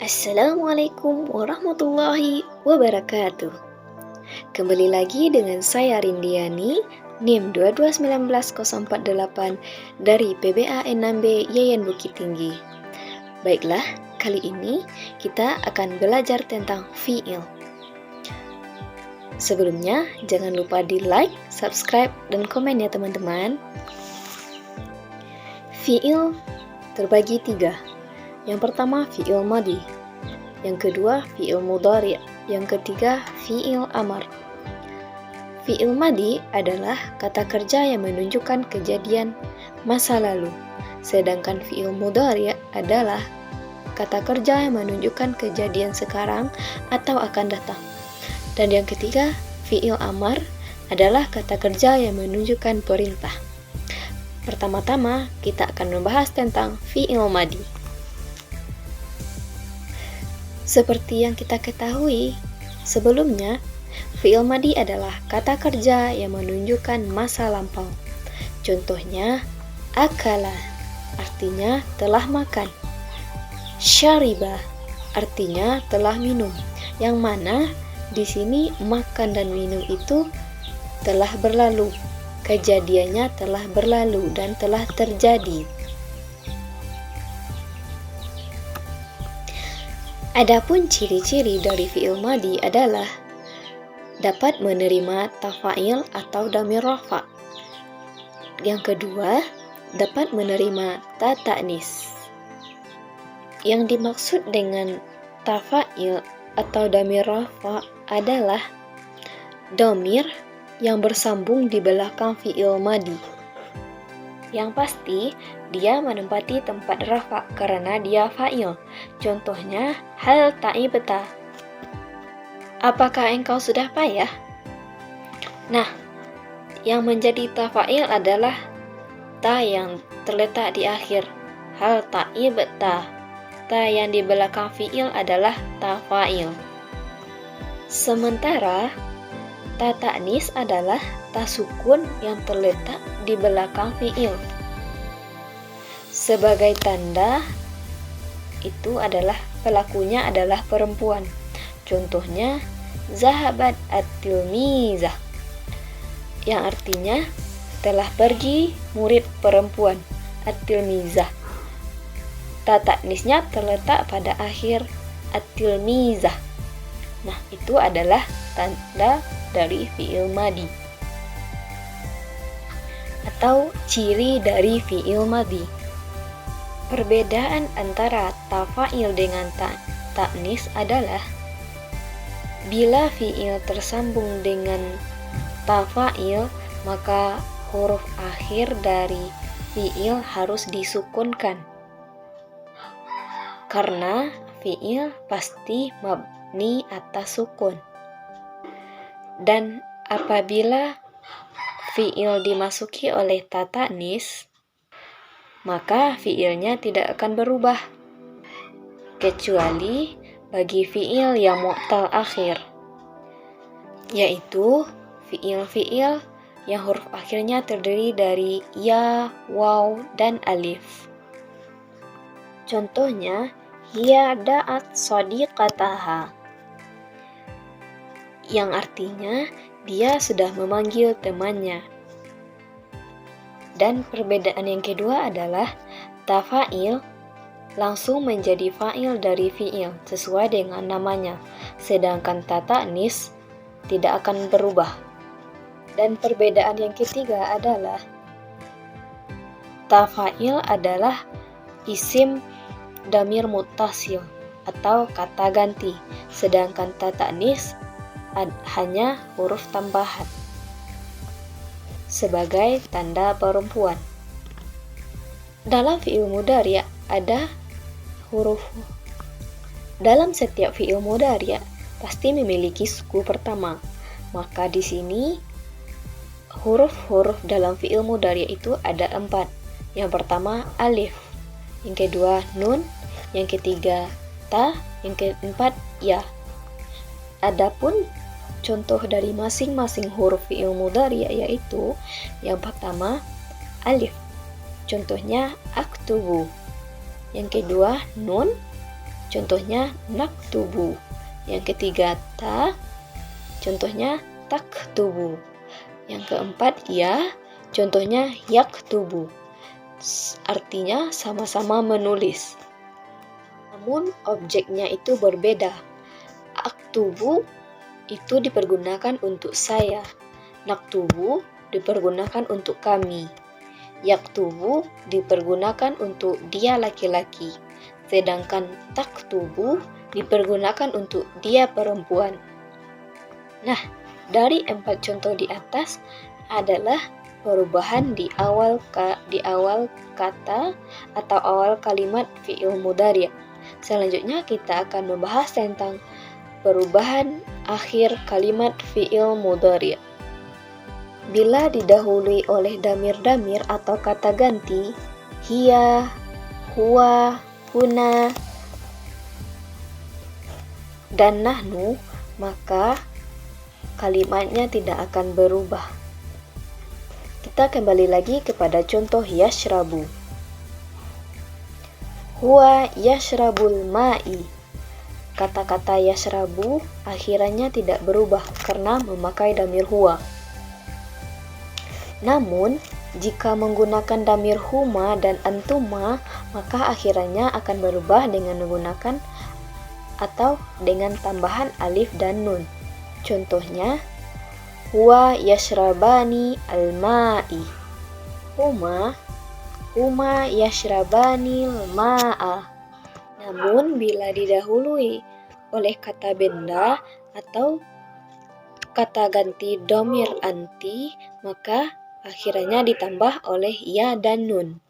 Assalamualaikum warahmatullahi wabarakatuh. Kembali lagi dengan saya Rindiani, NIM 2219048 dari PBA N6B Yayan Bukit Tinggi. Baiklah, kali ini kita akan belajar tentang fi'il. Sebelumnya, jangan lupa di like, subscribe, dan komen ya teman-teman. Fi'il terbagi 3. Yang pertama fi'il madi, yang kedua fi'il mudhari', yang ketiga fi'il amar. Fi'il madi adalah kata kerja yang menunjukkan kejadian masa lalu, sedangkan fi'il mudhari' adalah kata kerja yang menunjukkan kejadian sekarang atau akan datang. Dan yang ketiga, fi'il amar adalah kata kerja yang menunjukkan perintah. Pertama-tama kita akan membahas tentang fi'il madi. Seperti yang kita ketahui sebelumnya, fi'il madi adalah kata kerja yang menunjukkan masa lampau. Contohnya, akala artinya telah makan, syariba artinya telah minum, yang mana di sini makan dan minum itu telah berlalu, kejadiannya telah berlalu dan telah terjadi. Adapun ciri-ciri dari fi'il madi adalah dapat menerima tafa'il atau dhamir rafa'. Yang kedua, dapat menerima ta ta'nis. Yang dimaksud dengan tafa'il atau dhamir rafa' adalah dhamir yang bersambung di belakang fi'il madi. Yang pasti, dia menempati tempat rafa' karena dia fa'il. Contohnya, hal ta'ibta. Apakah engkau sudah payah? Nah, yang menjadi tafa'il adalah ta yang terletak di akhir. Hal ta'ibta. Ta yang di belakang fi'il adalah tafa'il. Sementara, ta ta'nis adalah ta sukun yang terletak di belakang fi'il. Sebagai tanda itu adalah pelakunya adalah perempuan. Contohnya, zahabat at-tilmizah, yang artinya telah pergi murid perempuan, at-tilmizah. Ta ta'nisnya terletak pada akhir at-tilmizah. Nah, itu adalah tanda dari fi'il madi atau ciri dari fi'il madi. Perbedaan antara tafa'il dengan ta'nis adalah bila fi'il tersambung dengan tafa'il, maka huruf akhir dari fi'il harus disukunkan karena fi'il pasti mabni atas sukun. Dan apabila fi'il dimasuki oleh ta ta'nis, maka fi'ilnya tidak akan berubah, kecuali bagi fi'il yang mu'tal akhir, yaitu fi'il-fi'il yang huruf akhirnya terdiri dari ya, waw, dan alif. Contohnya, hiya da'at shadiqataha, yang artinya dia sudah memanggil temannya. Dan perbedaan yang kedua adalah tafa'il langsung menjadi fa'il dari fi'il sesuai dengan namanya, sedangkan ta ta'nis tidak akan berubah. Dan perbedaan yang ketiga adalah tafa'il adalah isim dhamir muttasil atau kata ganti, sedangkan ta ta'nis hanya huruf tambahan sebagai tanda perempuan. Dalam fi'il mudhari' ada huruf. Dalam setiap fi'il mudhari' pasti memiliki suku pertama. Maka di sini huruf-huruf dalam fi'il mudhari' itu ada 4. Yang pertama alif, yang kedua nun, yang ketiga ta, yang keempat ya. Adapun contoh dari masing-masing huruf fi'il mudhari' yaitu yang pertama alif, contohnya aktubu. Yang kedua nun, contohnya naktubu. Yang ketiga ta, contohnya taktubu. Yang keempat ya, contohnya yaktubu. Artinya sama-sama menulis. Namun objeknya itu berbeda. Aktubu itu dipergunakan untuk saya. Naktubu dipergunakan untuk kami. Yaktubu dipergunakan untuk dia laki-laki. Sedangkan taktubu dipergunakan untuk dia perempuan. Nah, dari 4 contoh di atas adalah perubahan di awal kata atau awal kalimat fi'il mudhari'. Selanjutnya kita akan membahas tentang perubahan akhir kalimat fi'il mudhari'. Bila didahului oleh damir-damir atau kata ganti, hiya, huwa, huna, dan nahnu, maka kalimatnya tidak akan berubah. Kita kembali lagi kepada contoh yashrabu. Huwa yashrabul ma'i. Kata-kata yashrabu akhirannya tidak berubah karena memakai damir huwa. Namun, jika menggunakan damir huma dan antuma, maka akhirannya akan berubah dengan menggunakan atau dengan tambahan alif dan nun. Contohnya, huwa yashrabani al-ma'i. Huma yashrabani al-ma'a. Namun, bila didahului oleh kata benda atau kata ganti dhamir anti, maka akhirannya ditambah oleh ya dan nun.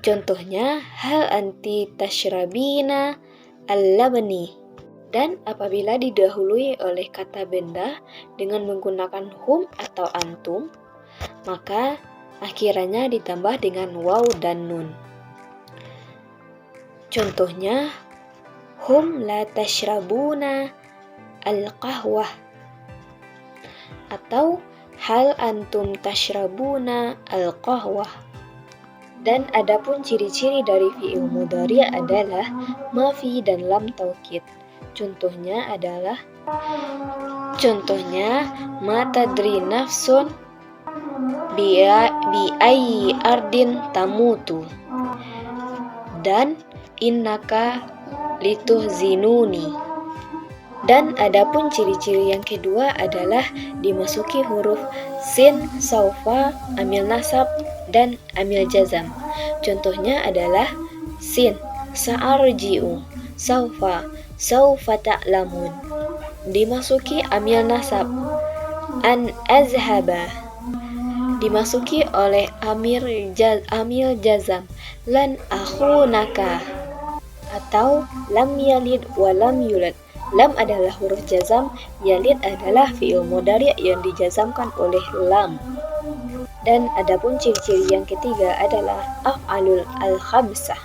Contohnya, hal anti tashrabina al-labni. Dan apabila didahului oleh kata benda dengan menggunakan hum atau antum, maka akhirannya ditambah dengan waw dan nun. Contohnya, hum la tashrabuna al-qahwah. Atau hal antum tashrabuna al-qahwah. Dan adapun ciri-ciri dari fi'il mudhari' adalah mafi dan lam taukid. Contohnya ma tadri nafsun bi ayyi ardin tamutu. Dan innaka lituhzinuni. Dan adapun ciri-ciri yang kedua adalah dimasuki huruf sin, saufa, amil nasab, dan amil jazam. Contohnya adalah sin, sa'arji'u, saufa ta'lamun. Dimasuki amil nasab, an azhaba. Dimasuki oleh amil jazam, lan akhunaka. Atau lam yalid wa lam yulad. Lam adalah huruf jazam, yalid adalah fi'il mudhari' yang dijazamkan oleh lam. Dan adapun ciri-ciri yang ketiga adalah af'alul al-khamsah,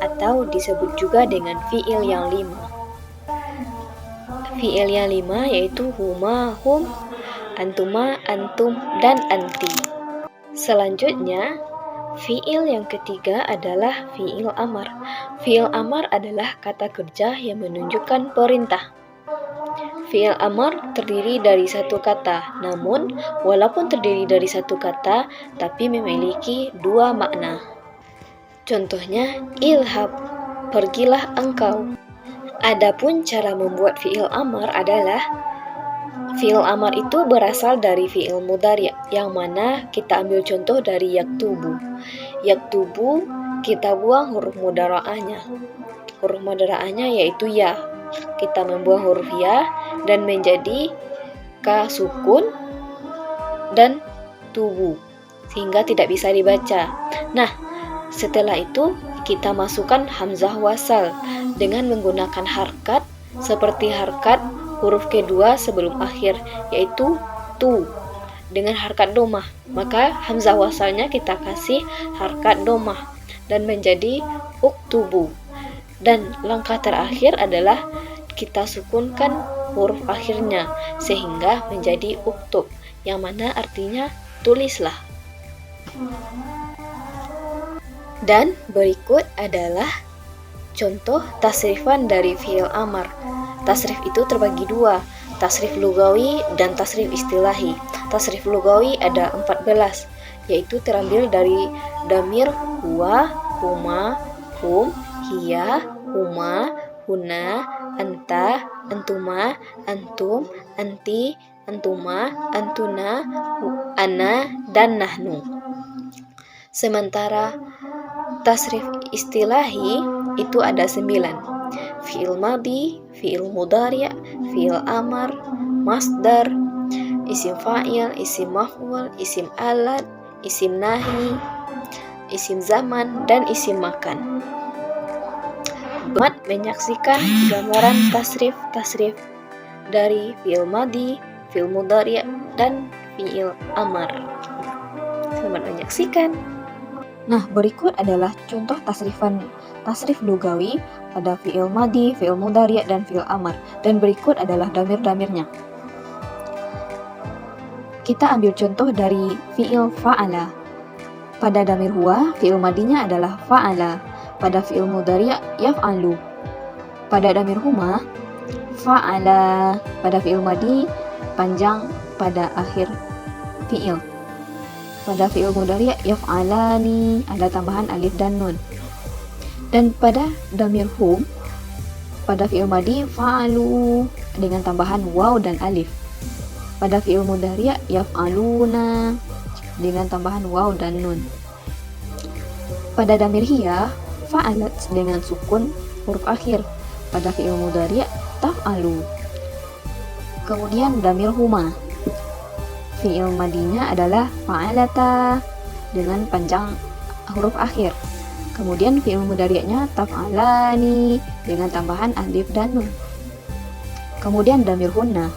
atau disebut juga dengan fi'il yang 5. Fi'il yang 5 yaitu huma, hum, antuma, antum, dan anti. Selanjutnya, fi'il yang ketiga adalah fi'il amar. Fi'il amar adalah kata kerja yang menunjukkan perintah. Fi'il amar terdiri dari satu kata, namun walaupun terdiri dari satu kata, tapi memiliki 2 makna. Contohnya, ilhab, pergilah engkau. Adapun cara membuat fi'il amar adalah fi'il amar itu berasal dari fi'il mudhari', yang mana kita ambil contoh dari yaktubu. Yaktubu, kita buang huruf mudhara'ahnya. Huruf mudhara'ahnya yaitu ya. Kita membuang huruf ya dan menjadi ka sukun dan tubu, sehingga tidak bisa dibaca. Nah, setelah itu kita masukkan hamzah wasal dengan menggunakan harkat seperti harkat huruf kedua sebelum akhir, yaitu tu, dengan harkat domah. Maka hamzah wasalnya kita kasih harkat domah dan menjadi uktubu. Dan langkah terakhir adalah kita sukunkan huruf akhirnya sehingga menjadi uktub, yang mana artinya tulislah. Dan berikut adalah Contoh tasrifan dari fi'il amar. Tasrif itu terbagi dua, tasrif lugawi dan tasrif istilahi. Tasrif lugawi ada 14, yaitu terambil dari damir huwa, huma, hum, hiya, huma, huna, anta, antuma, antum, anti, antuma, antuna, ana, dan nahnu. Sementara tasrif istilahi itu ada 9. Fi'il madi, fi'il mudhari', fi'il amar, masdar, isim fa'il, isim maf'ul, isim alat, isim nahi, isim zaman, dan isim makan. Selamat menyaksikan gambaran tasrif-tasrif dari fi'il madi, fi'il mudhari', dan fi'il amar. Selamat menyaksikan. Nah, berikut adalah contoh tasrif lugawi pada fi'il madi, fi'il mudhari', dan fi'il amar. Dan berikut adalah damir-damirnya. Kita ambil contoh dari fi'il fa'ala. Pada damir huwa, fi'il madinya adalah fa'ala. Pada fi'il mudhari' yaf'alu. Pada damir huma, fa'ala. Pada fi'il madi, panjang pada akhir fi'il. Pada fi'il mudhari' yaf'alani, ada tambahan alif dan nun. Dan pada damir hum, pada fi'il madi fa'alu dengan tambahan waw dan alif. Pada fi'il mudhari' yaf'aluna dengan tambahan waw dan nun. Pada damir hiya, fa'alat dengan sukun huruf akhir. Pada fi'il mudhari' taf'alu. Kemudian damir huma, fi'il madinya adalah fa'alata dengan panjang huruf akhir. Kemudian fi'il mudhari'nya taf'alani dengan tambahan alif dan nun. Kemudian damir hunna.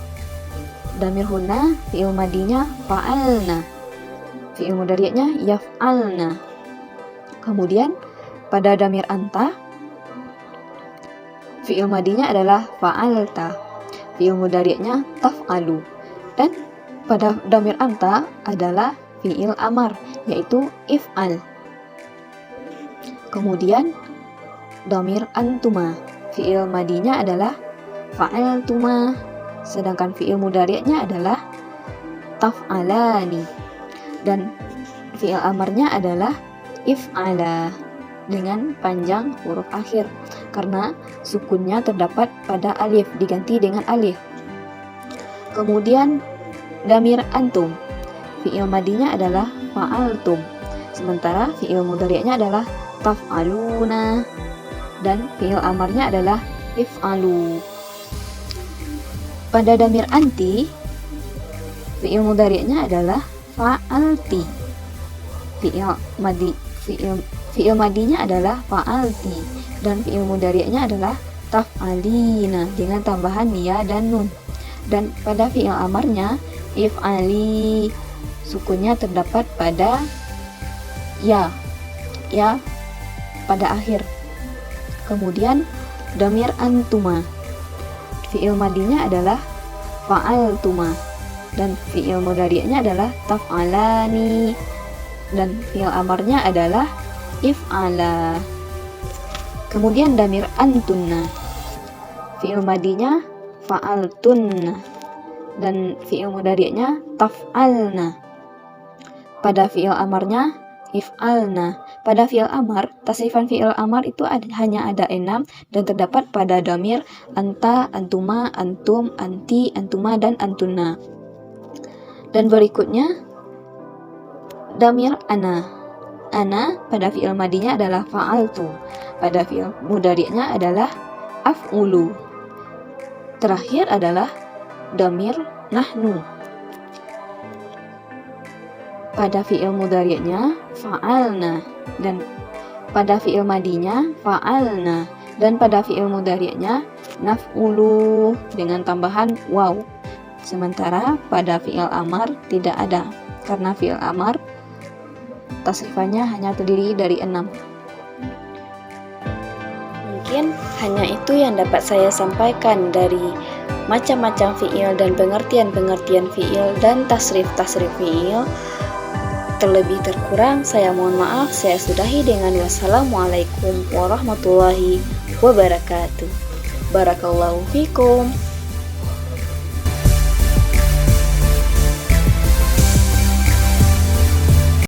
Damir hunna fi'il madinya fa'alna. Fi'il mudhari'nya yaf'alna. Kemudian pada damir anta, fi'il madinya adalah fa'alta. Fi'il mudhari'nya taf'alu. Dan pada damir anta adalah fi'il amar, yaitu if'al. Kemudian damir antuma, fi'il madinya adalah fa'altuma, sedangkan fi'il mudhari'nya adalah taf'alani. Dan fi'il amarnya adalah if'ala dengan panjang huruf akhir, karena sukunnya terdapat pada alif, diganti dengan alif. Kemudian damir antum, fi'il madinya adalah fa'altum, sementara fi'il mudhari'nya adalah taf'aluna, dan fi'il amarnya adalah if'alu. Pada damir anti, fi'il mudhari'nya adalah fa'alti. Fi'il madinya adalah fa'alti, dan fi'il mudhari'nya adalah taf'alina dengan tambahan ya dan nun. Dan pada fi'il amarnya if'ali, sukunnya terdapat pada ya pada akhir. Kemudian damir antuma, fi'il madinya adalah fa'altuma, dan fi'il mudhari'nya adalah taf'alani, dan fi'il amarnya adalah if'ala. Kemudian damir antunna, fi'il madinya fa'altunna, dan fi'il mudhari'nya taf'alna. Pada fi'il amarnya if'alna. Pada fi'il amar, tasrifan fi'il amar itu hanya ada 6 dan terdapat pada damir anta, antuma, antum, anti, antuma, dan antuna. Dan berikutnya damir ana. Ana pada fi'il madinya adalah fa'altu. Pada fi'il mudhari'nya adalah af'ulu. Terakhir adalah damir nahnu. Pada fi'il mudhari'nya fa'alna, dan pada fi'il madinya fa'alna, dan pada fi'il mudhari'nya naf'ulu dengan tambahan waw. Sementara pada fi'il amar tidak ada, karena fi'il amar tasrifannya hanya terdiri dari 6. Mungkin hanya itu yang dapat saya sampaikan dari macam-macam fi'il dan pengertian-pengertian fi'il dan tasrif-tasrif fi'il. Terlebih terkurang saya mohon maaf. Saya sudahi dengan wassalamualaikum warahmatullahi wabarakatuh. Barakallahu fikum.